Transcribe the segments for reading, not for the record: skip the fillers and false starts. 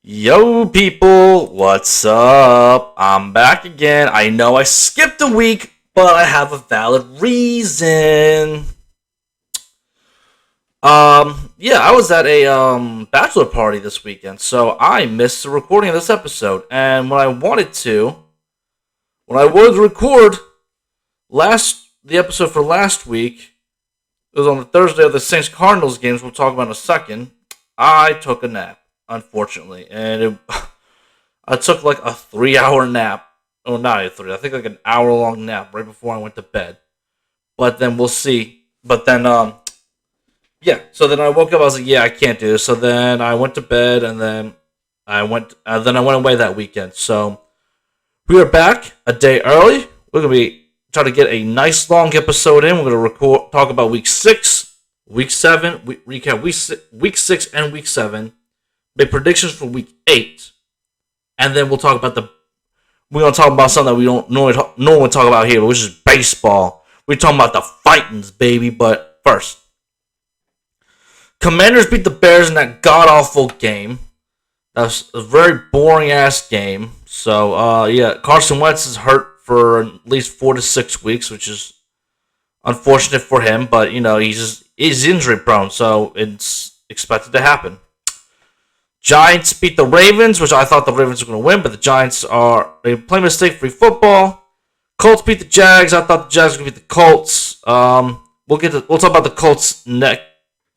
Yo, people, what's up? I'm back again. I know I skipped a week, but I have a valid reason. Yeah, I was at a bachelor party this weekend, so I missed the recording of this episode. And when I wanted to record the episode for last week, it was on the Thursday of the Saints Cardinals games. We'll talk about in a second. I took a nap, unfortunately, and I took like a 3-hour nap. Oh, not a 3. I think like an hour-long nap right before I went to bed. But then we'll see. But then, yeah. So then I woke up. I was like, yeah, I can't do this. So then I went to bed, and then I went away that weekend. So we are back a day early. We're gonna be trying to get a nice long episode in. We're gonna talk about week 6, week 7, recap week 6 and week 7. Make predictions for week 8, and then we're gonna talk about something that we don't normally talk about here, which is baseball. We're talking about the PHIGHTINS, baby. But first, Commanders beat the Bears in that god awful game. That was a very boring ass game. So yeah, Carson Wentz is hurt for at least 4 to 6 weeks, which is unfortunate for him. But you know he's injury prone, so it's expected to happen. Giants beat the Ravens, which I thought the Ravens were going to win, but the Giants are playing mistake-free football. Colts beat the Jags. I thought the Jags were going to beat the Colts. We'll talk about the Colts next.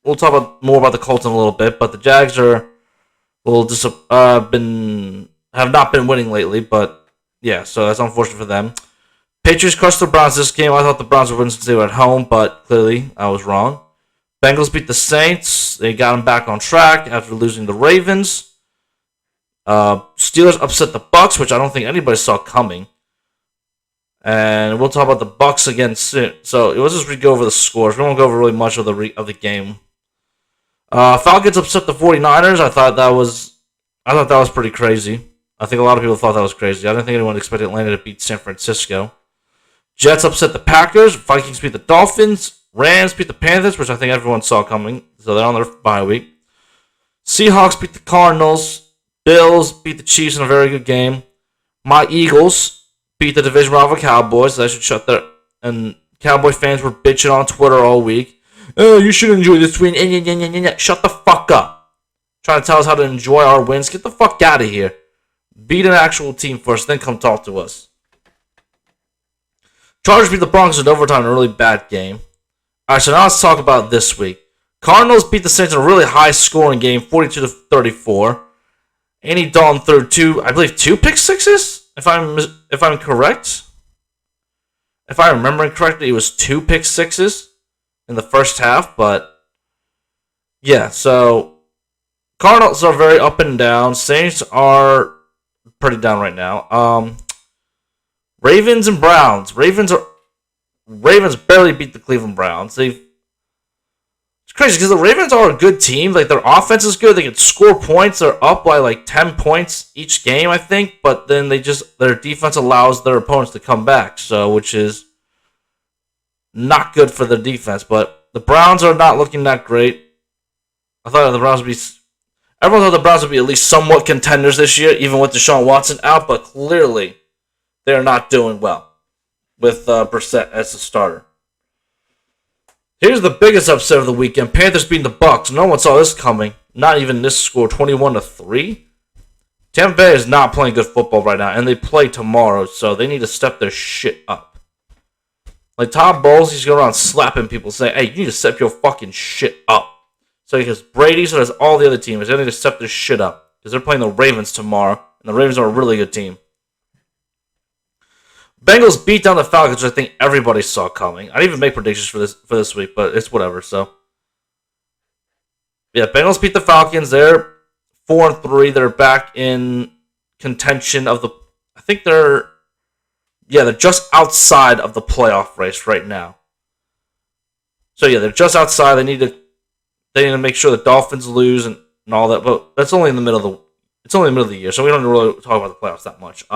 We'll talk more about the Colts in a little bit, but the Jags are a little have not been winning lately, but yeah, so that's unfortunate for them. Patriots crushed the Browns this game. I thought the Browns would win since they were at home, but clearly I was wrong. Bengals beat the Saints. They got them back on track after losing the Ravens. Steelers upset the Bucks, which I don't think anybody saw coming. And we'll talk about the Bucks again soon. So let's just go over the scores. We won't go over really much of the game. Falcons upset the 49ers. I thought that was pretty crazy. I think a lot of people thought that was crazy. I didn't think anyone expected Atlanta to beat San Francisco. Jets upset the Packers. Vikings beat the Dolphins. Rams beat the Panthers, which I think everyone saw coming, so they're on their bye week. Seahawks beat the Cardinals. Bills beat the Chiefs in a very good game. My Eagles beat the division rival Cowboys. They should shut their... And Cowboy fans were bitching on Twitter all week. Oh, you should enjoy this win. Shut the fuck up. Trying to tell us how to enjoy our wins. Get the fuck out of here. Beat an actual team first, then come talk to us. Chargers beat the Broncos in overtime in a really bad game. Alright, so now let's talk about this week. Cardinals beat the Saints in a really high-scoring game, 42-34. Andy Dalton threw two pick sixes, if I'm correct. If I'm remembering correctly, it was 2 pick sixes in the first half, but yeah, so Cardinals are very up and down. Saints are pretty down right now. Ravens and Browns. Ravens barely beat the Cleveland Browns. It's crazy because the Ravens are a good team. Like, their offense is good. They can score points. They're up by like 10 points each game, I think. But then their defense allows their opponents to come back. So, which is not good for the defense. But the Browns are not looking that great. Everyone thought the Browns would be at least somewhat contenders this year, even with Deshaun Watson out. But clearly, they're not doing well with Brissett as the starter. Here's the biggest upset of the weekend. Panthers beating the Bucks. No one saw this coming. Not even this score, 21-3. Tampa Bay is not playing good football right now, and they play tomorrow, so they need to step their shit up. Like Todd Bowles, he's going around slapping people, saying, hey, you need to step your fucking shit up. So he has Brady, so does all the other teams. They need to step their shit up, because they're playing the Ravens tomorrow, and the Ravens are a really good team. Bengals beat down the Falcons, which I think everybody saw coming. I didn't even make predictions for this week, but it's whatever. So, yeah, Bengals beat the Falcons. They're 4-3. They're back in contention of the. I think they're just outside of the playoff race right now. So yeah, they're just outside. They need to make sure the Dolphins lose and all that. But that's only in the middle of the year, so we don't really talk about the playoffs that much.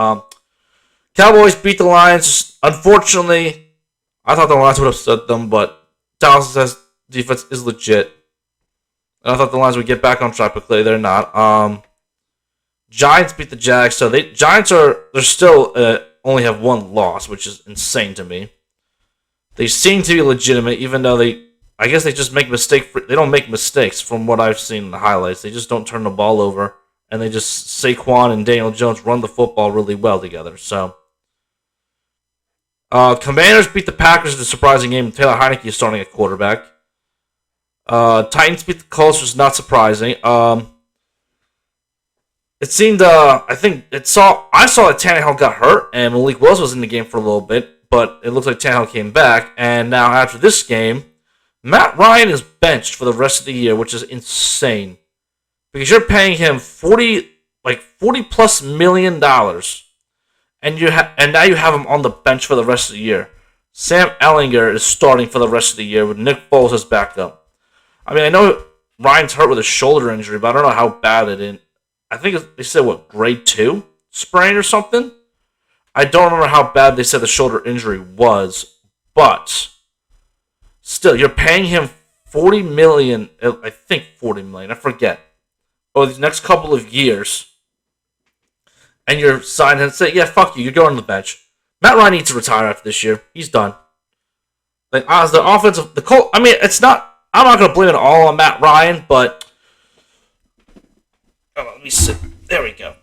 Cowboys beat the Lions. Unfortunately, I thought the Lions would upset them, but Dallas' defense is legit. And I thought the Lions would get back on track, but clearly they're not. Giants beat the Jags, so Giants they're still only have one loss, which is insane to me. They seem to be legitimate, even though I guess they just make mistakes. They don't make mistakes from what I've seen in the highlights. They just don't turn the ball over, and they just Saquon and Daniel Jones run the football really well together. So, Commanders beat the Packers in a surprising game. Taylor Heineke is starting at quarterback. Titans beat the Colts, which is not surprising. It seemed, I saw that Tannehill got hurt, and Malik Willis was in the game for a little bit, but it looks like Tannehill came back, and now after this game, Matt Ryan is benched for the rest of the year, which is insane. Because you're paying him $40 plus million, and now you have him on the bench for the rest of the year. Sam Ehlinger is starting for the rest of the year with Nick Foles as backup. I mean, I know Ryan's hurt with a shoulder injury, but I don't know how bad it is. I think they said, grade 2 sprain or something? I don't remember how bad they said the shoulder injury was, but still, you're paying him $40 million, I think $40 million, I forget, over the next couple of years, and you're signing and say, yeah, fuck you, you're going on the bench. Matt Ryan needs to retire after this year. He's done. As the offensive, I'm not going to blame it all on Matt Ryan, but let me see. There we go.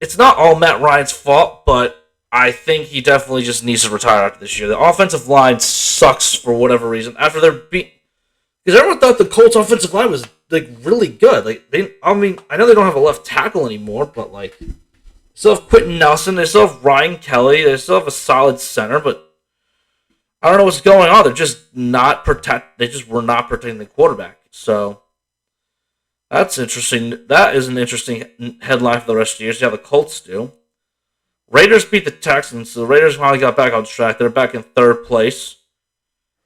It's not all Matt Ryan's fault, but I think he definitely just needs to retire after this year. The offensive line sucks for whatever reason. After they're because everyone thought the Colts' offensive line was really good. I know they don't have a left tackle anymore, but they still have Quentin Nelson, they still have Ryan Kelly, they still have a solid center, but I don't know what's going on. They're just not They just were not protecting the quarterback. So that's interesting. That is an interesting headline for the rest of the year. See how the Colts do. Raiders beat the Texans, so the Raiders finally got back on track. They're back in third place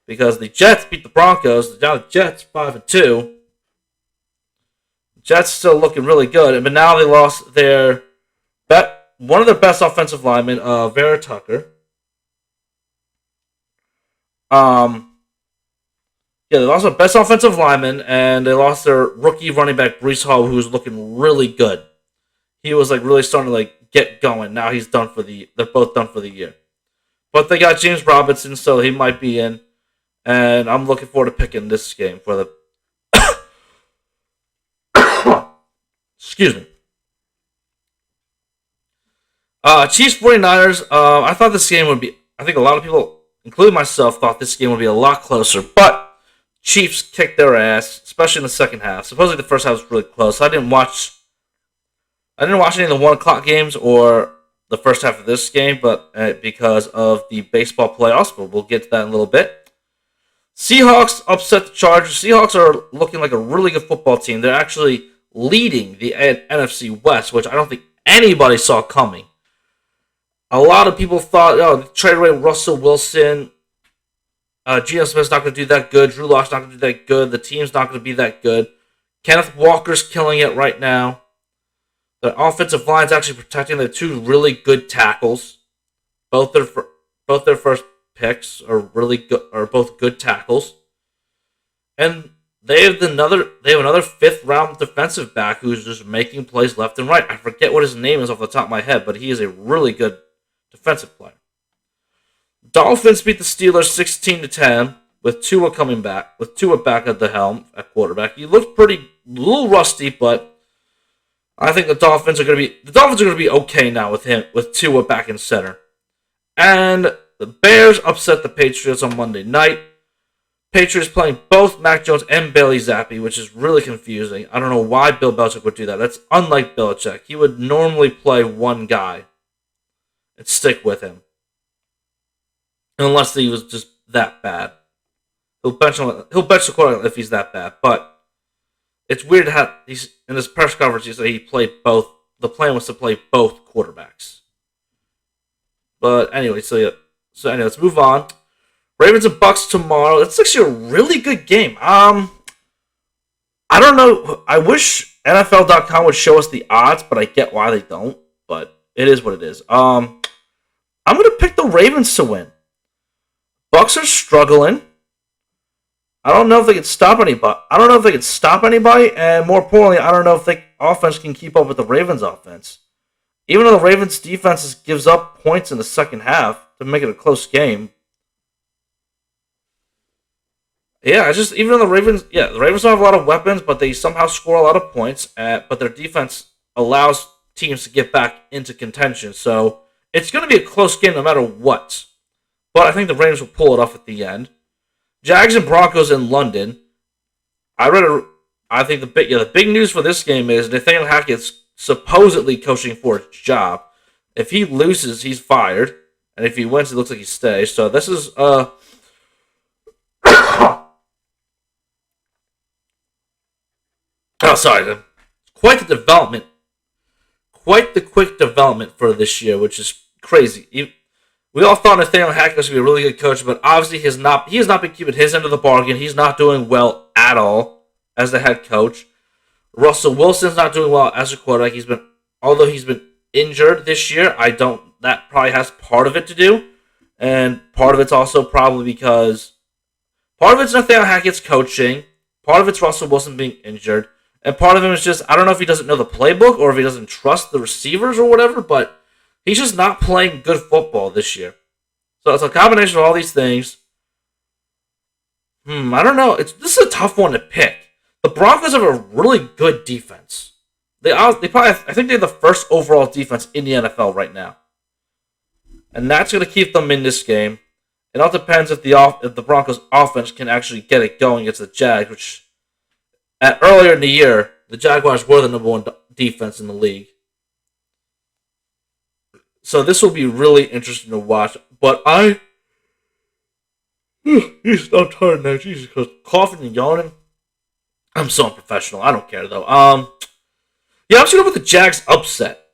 because the Jets beat the Broncos. Now the Jets 5-2. The Jets still looking really good, but now they lost one of their best offensive linemen, Vera Tucker. They lost their best offensive lineman, and they lost their rookie running back, Breece Hall, who was looking really good. He was really starting to get going. Now he's done they're both done for the year. But they got James Robinson, so he might be in. And I'm looking forward to picking this game for the excuse me. Chiefs 49ers. I thought this game would be, I think a lot of people, including myself, thought this game would be a lot closer, but Chiefs kicked their ass, especially in the second half. Supposedly the first half was really close. I didn't watch any of the 1 o'clock games or the first half of this game, but because of the baseball playoffs, but we'll get to that in a little bit. Seahawks upset the Chargers. Seahawks are looking like a really good football team. They're actually leading the NFC West, which I don't think anybody saw coming. A lot of people thought, they traded away Russell Wilson. Geno Smith's not going to do that good. Drew Lock's not going to do that good. The team's not going to be that good. Kenneth Walker's killing it right now. The offensive line's actually protecting their 2 really good tackles. Both their first picks are really good, are both good tackles. And they have another 5th round defensive back who's just making plays left and right. I forget what his name is off the top of my head, but he is a really good defensive player. Dolphins beat the Steelers 16-10 with Tua coming back, with Tua back at the helm at quarterback. He looked a little rusty, but I think the Dolphins are going to be okay now with Tua back in center. And the Bears upset the Patriots on Monday night. Patriots playing both Mac Jones and Bailey Zappi, which is really confusing. I don't know why Bill Belichick would do that. That's unlike Belichick. He would normally play one guy and stick with him. Unless he was just that bad. He'll bench the quarterback if he's that bad. But it's weird how he's in this press conference he said he played both. The plan was to play both quarterbacks. But anyway, let's move on. Ravens and Bucks tomorrow. It's actually a really good game. I don't know. I wish NFL.com would show us the odds, but I get why they don't. But it is what it is. I'm going to pick the Ravens to win. Bucks are struggling. I don't know if they can stop anybody. I don't know if they can stop anybody, and more importantly, I don't know if the offense can keep up with the Ravens' offense. Even though the Ravens' defense gives up points in the second half to make it a close game. Yeah, even though the Ravens don't have a lot of weapons, but they somehow score a lot of points. But their defense allows teams to get back into contention. So it's going to be a close game no matter what. But I think the Ravens will pull it off at the end. Jags and Broncos in London. I think the big news for this game is Nathaniel Hackett's supposedly coaching for his job. If he loses, he's fired, and if he wins, it looks like he stays. So this is quite the development, quite the quick development for this year, which is crazy. We all thought Nathaniel Hackett was going to be a really good coach, but obviously he has not been keeping his end of the bargain. He's not doing well at all as the head coach. Russell Wilson's not doing well as a quarterback. Although he's been injured this year, that probably has part of it to do, and part of it's also probably because part of it's Nathaniel Hackett's coaching, part of it's Russell Wilson being injured, and part of him is just, I don't know if he doesn't know the playbook or if he doesn't trust the receivers or whatever, but he's just not playing good football this year. So it's a combination of all these things. I don't know. This is a tough one to pick. The Broncos have a really good defense. I think they're the first overall defense in the NFL right now. And that's going to keep them in this game. It all depends if the Broncos offense can actually get it going against the Jags, which earlier in the year, the Jaguars were the number one defense in the league. So this will be really interesting to watch. But he's so tired now. Jesus, because coughing and yawning. I'm so unprofessional. I don't care though. I'm just gonna go with the Jags upset.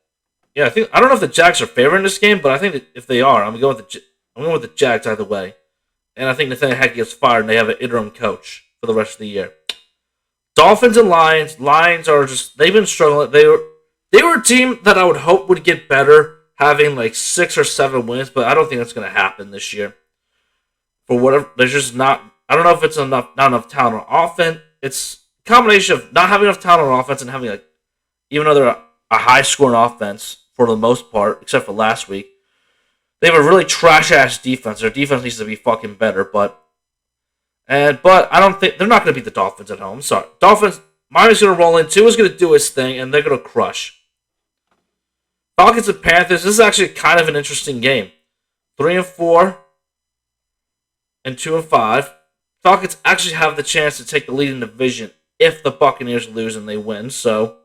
Yeah, I don't know if the Jags are favoring this game, but I think that if they are, I'm going with the Jags either way. And I think Nathaniel Hackett gets fired, and they have an interim coach for the rest of the year. Dolphins and Lions. Lions are they've been struggling. They were a team that I would hope would get better, having like 6 or 7 wins, but I don't think that's going to happen this year. For whatever, there's just not. I don't know if it's not enough talent on offense. It's a combination of not having enough talent on offense and having even though they're a high scoring offense for the most part, except for last week, they have a really trash ass defense. Their defense needs to be fucking better, but I don't think they're not going to beat the Dolphins at home. Sorry, Dolphins. Miami's going to roll in. Tua's going to do his thing, and they're going to crush. Falcons and Panthers. This is actually kind of an interesting game. 3-4 and 2-5. Falcons actually have the chance to take the lead in the division if the Buccaneers lose and they win. So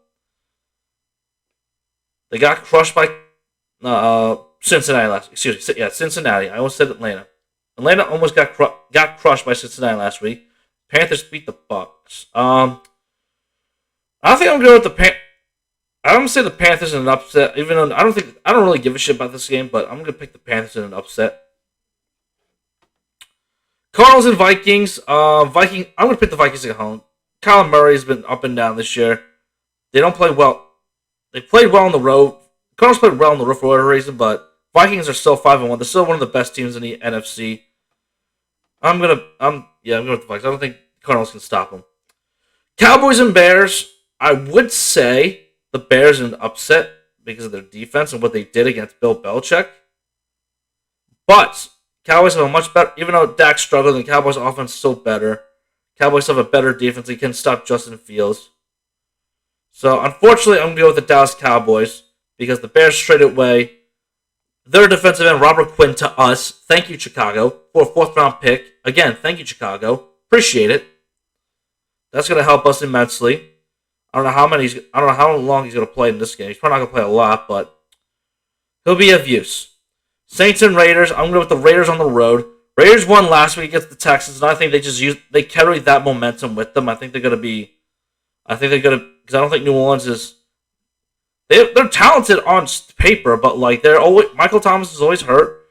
they got crushed by Cincinnati Cincinnati. I almost said Atlanta. Atlanta almost got crushed by Cincinnati last week. Panthers beat the Bucs. I think I'm going with the Panthers. I'm going to say the Panthers in an upset, even though I don't really give a shit about this game, but I'm going to pick the Panthers in an upset. Cardinals and Vikings. I'm going to pick the Vikings at home. Kyler Murray's been up and down this year. They don't play well. They played well on the road. Cardinals played well on the road for whatever reason, but Vikings are still 5-1. They're still one of the best teams in the NFC. I'm going with the Vikings. I don't think Cardinals can stop them. Cowboys and Bears. I would say the Bears in an upset because of their defense and what they did against Bill Belichick. But Cowboys have a much better, even though Dak struggled, the Cowboys' offense is still better. Cowboys have a better defense. They can stop Justin Fields. So, unfortunately, I'm going to go with the Dallas Cowboys because the Bears traded away their defensive end, Robert Quinn, to us. Thank you, Chicago, for a 4th-round pick. Again, thank you, Chicago. Appreciate it. That's going to help us immensely. I don't know how long he's going to play in this game. He's probably not going to play a lot, but he'll be of use. Saints and Raiders. I'm going to go with the Raiders on the road. Raiders won last week against the Texans, and I think they carry that momentum with them. Because I don't think New Orleans is. They're talented on paper, but Michael Thomas is always hurt.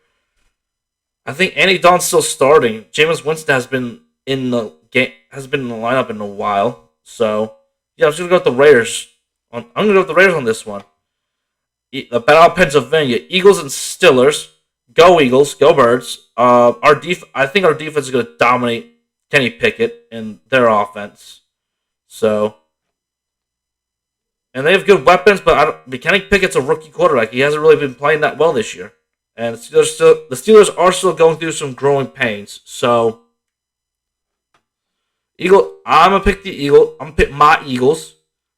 I think Andy Dalton's still starting. Jameis Winston has been in the lineup in a while. So yeah, I'm just gonna go with the Raiders. I'm gonna go with the Raiders on this one. The Battle of Pennsylvania, Eagles and Steelers. Go Eagles, go Birds. I think our defense is gonna dominate Kenny Pickett and their offense. So, and they have good weapons, but Kenny Pickett's a rookie quarterback. He hasn't really been playing that well this year. And the Steelers are still going through some growing pains. So, I'm going to pick the Eagle. I'm going to pick my Eagles.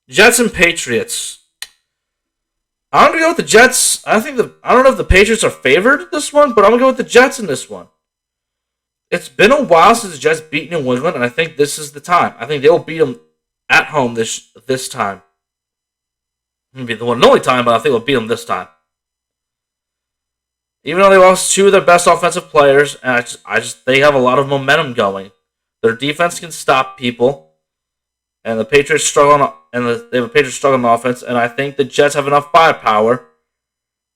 Jets and Patriots. I'm going to go with the Jets. I don't know if the Patriots are favored this one, but I'm going to go with the Jets in this one. It's been a while since the Jets beat New England, and I think this is the time. I think they'll beat them at home this time. Maybe the one and only time, but I think they'll beat them this time. Even though they lost two of their best offensive players, and they have a lot of momentum going. Their defense can stop people, and the Patriots struggle they have a Patriots struggle on offense, and I think the Jets have enough firepower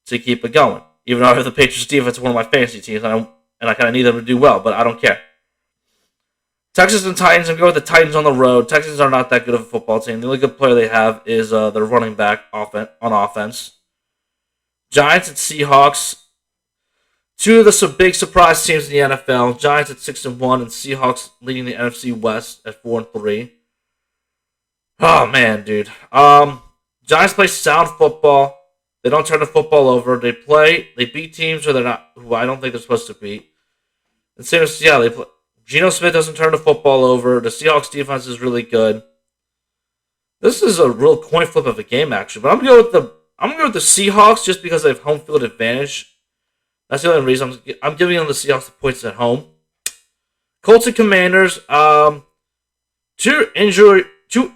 to keep it going. Even though I have the Patriots defense one of my fantasy teams, and I kind of need them to do well, but I don't care. Texans and Titans, I'm going with the Titans on the road. Texans are not that good of a football team. The only good player they have is their running back on offense. Giants and Seahawks. Two of the big surprise teams in the NFL. Giants at 6-1 and Seahawks leading the NFC West at 4-3. Oh man, dude. Giants play sound football. They don't turn the football over. They beat teams who I don't think they're supposed to beat. And same as Seattle, Geno Smith doesn't turn the football over. The Seahawks defense is really good. This is a real coin flip of a game, actually. But I'm gonna go with the Seahawks just because they have home field advantage. That's the only reason I'm giving them the Seahawks the points at home. Colts and Commanders. Two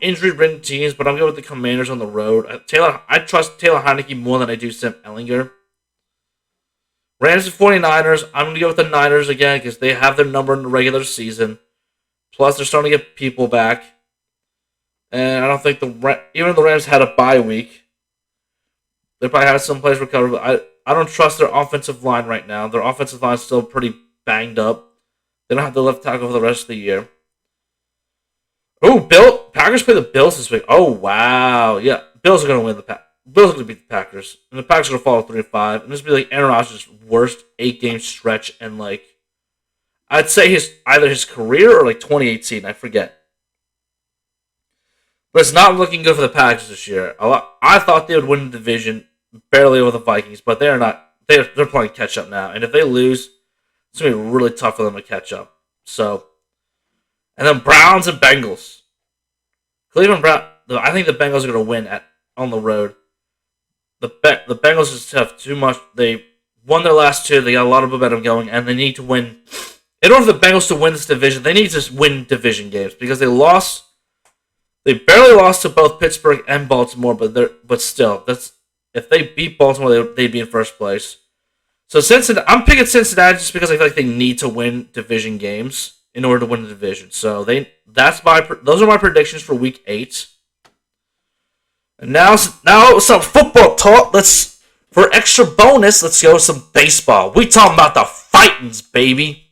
injury-ridden teams, but I'm going with the Commanders on the road. I trust Taylor Heineke more than I do Sam Ehlinger. Rams and 49ers. I'm going to go with the Niners again because they have their number in the regular season. Plus, they're starting to get people back. And I don't think even if the Rams had a bye week, they probably have some players recover, but I don't trust their offensive line right now. Their offensive line is still pretty banged up. They don't have the left tackle for the rest of the year. Oh, Packers play the Bills this week. Oh, wow. Yeah, Bills are going to win Bills are going to beat the Packers. And the Packers are going to fall 3-5. And this will be like Aaron Rodgers' worst 8-game stretch in I'd say either his career or 2018. I forget. But it's not looking good for the Packers this year. I thought they would win the division barely over the Vikings, but they're not. They're playing catch up now, and if they lose, it's gonna be really tough for them to catch up. So, and then Browns and Bengals. Cleveland Brown. I think the Bengals are gonna win on the road. The Bengals just have too much. They won their last two. They got a lot of momentum going, and they need to win. In order for the Bengals to win this division, they need to win division games because they lost. They barely lost to both Pittsburgh and Baltimore, but still, if they beat Baltimore, they'd be in first place. So I'm picking Cincinnati just because I feel like they need to win division games in order to win the division. So those are my predictions for Week 8. And now some football talk. For extra bonus, let's go with some baseball. We talking about the PHIGHTINS, baby.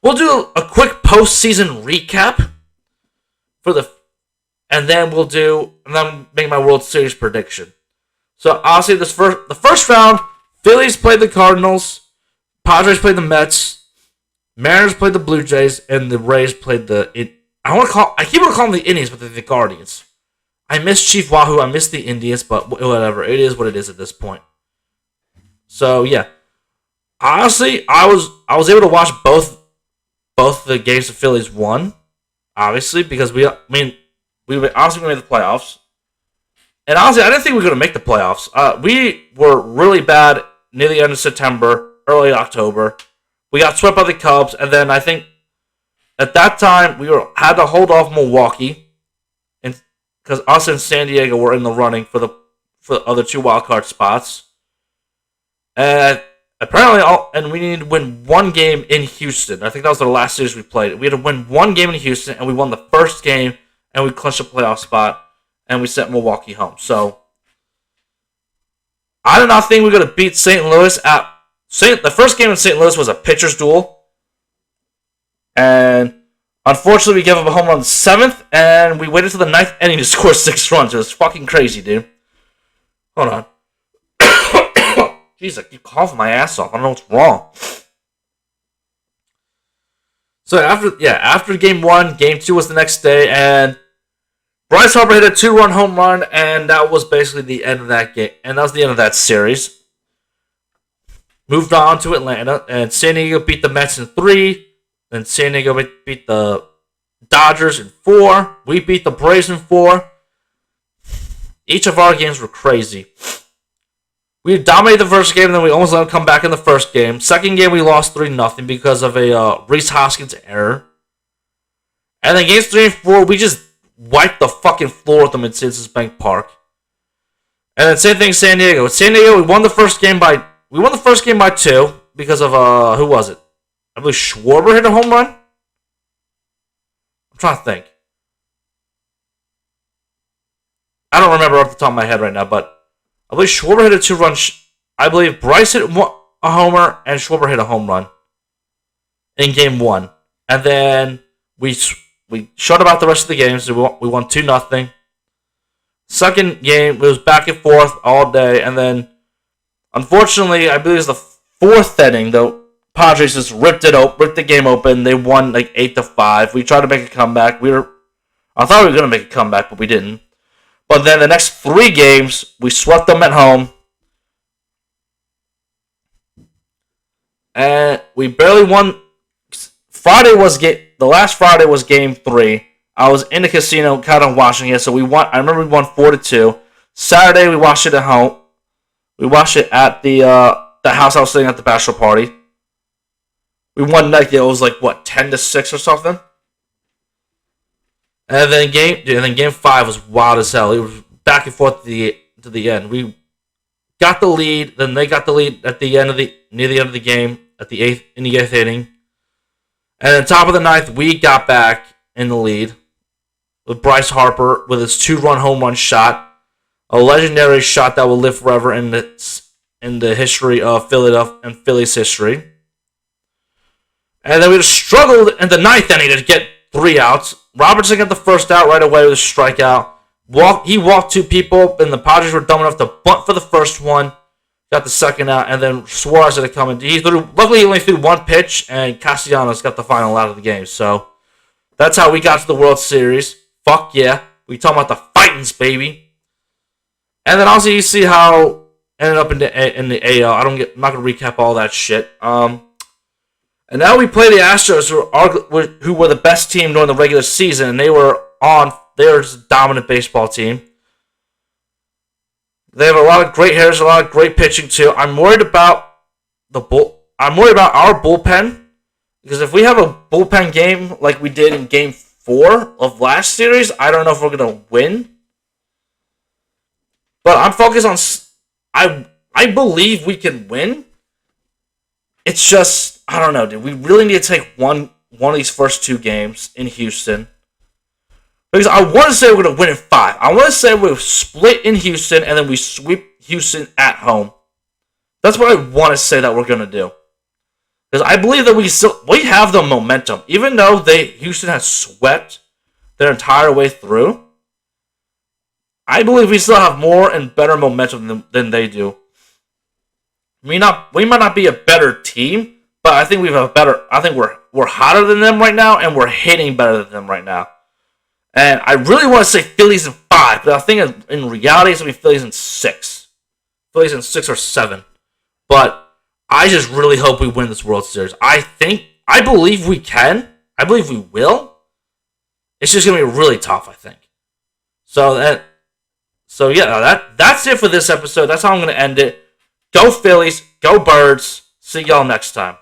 We'll do a quick postseason recap and then make my World Series prediction. So obviously the first round, Phillies played the Cardinals, Padres played the Mets, Mariners played the Blue Jays, and the Rays played I keep on calling them the Indians, but they're the Guardians. I miss Chief Wahoo, I miss the Indians, but whatever. It is what it is at this point. So yeah. Honestly, I was able to watch both the games the Phillies won, obviously, because we made the playoffs. And honestly, I didn't think we were going to make the playoffs. We were really bad near the end of September, early October. We got swept by the Cubs, and then I think at that time we had to hold off Milwaukee, and because us and San Diego were in the running for the other two wild card spots. And apparently, we needed to win one game in Houston. I think that was the last series we played. We had to win one game in Houston, and we won the first game, and we clinched a playoff spot. And we sent Milwaukee home. So, I did not think we were going to beat St. Louis the first game in St. Louis was a pitcher's duel. And unfortunately, we gave up a home run in the 7th. And we waited till the 9th inning to score 6 runs. It was fucking crazy, dude. Hold on. Jeez, I keep coughing my ass off. I don't know what's wrong. So after game 1, game 2 was the next day, and Bryce Harper hit a 2-run home run, and that was basically the end of that game, and that was the end of that series. Moved on to Atlanta, and San Diego beat the Mets in 3. Then San Diego beat the Dodgers in 4. We beat the Braves in 4. Each of our games were crazy. We dominated the first game, and then we almost let them come back in the first game. Second game, we lost 3-0 because of a Rhys Hoskins error. And then games 3 and 4, we just wiped the fucking floor with them in Citizens Bank Park. And then same thing, San Diego. With San Diego, we won the first game by 2 because of who was it? I believe Schwarber hit a home run. I'm trying to think. I don't remember off the top of my head right now, but I believe Schwarber hit a 2-run. I believe Bryce hit a homer and Schwarber hit a home run in game 1, and then we shut about the rest of the games. So we won 2-0. Second game, it was back and forth all day, and then unfortunately, I believe it was the 4th inning. The Padres just ripped the game open. They won like 8-5. We tried to make a comeback. I thought we were gonna make a comeback, but we didn't. But then the next 3 games, we swept them at home, and we barely won. The last Friday was game 3. I was in the casino, kind of watching it, so we won. I remember we won 4-2. Saturday, we watched it at home. We watched it at the house I was sitting at the bachelor party. We won it was like what 10-6 or something. And then game 5 was wild as hell. It was back and forth to the end. We got the lead, then they got the lead at the end of near the end of the game in the 8th inning. And then top of the 9th, we got back in the lead with Bryce Harper with his 2-run home run shot, a legendary shot that will live forever in the history of Philadelphia and Phillies history. And then we just struggled in the 9th inning to get 3 outs. Robertson got the first out right away with a strikeout. He walked 2 people, and the Padres were dumb enough to bunt for the first one. Got the second out, and then Suarez had to come in. Luckily, he only threw 1 pitch, and Castellanos got the final out of the game. So that's how we got to the World Series. Fuck yeah. We talking about the PHIGHTINS, baby. And then also you see how ended up in the AL. I'm not going to recap all that shit. And now we play the Astros, who were the best team during the regular season, and they were just a dominant baseball team. They have a lot of great hitters, a lot of great pitching too. I'm worried about our bullpen, because if we have a bullpen game like we did in Game 4 of last series, I don't know if we're gonna win. But I'm focused on. I believe we can win. It's just I don't know, dude. We really need to take one of these first 2 games in Houston. Because I want to say we're going to win in 5. I want to say we'll split in Houston and then we sweep Houston at home. That's what I want to say that we're going to do. Because I believe that we have the momentum. Even though Houston has swept their entire way through, I believe we still have more and better momentum than they do. We might not be a better team, but I think I think we're hotter than them right now, and we're hitting better than them right now. And I really want to say Phillies in 5, but I think in reality it's going to be Phillies in 6. Phillies in 6 or 7. But I just really hope we win this World Series. I believe we can. I believe we will. It's just going to be really tough, I think. So yeah, that's it for this episode. That's how I'm going to end it. Go Phillies. Go Birds. See y'all next time.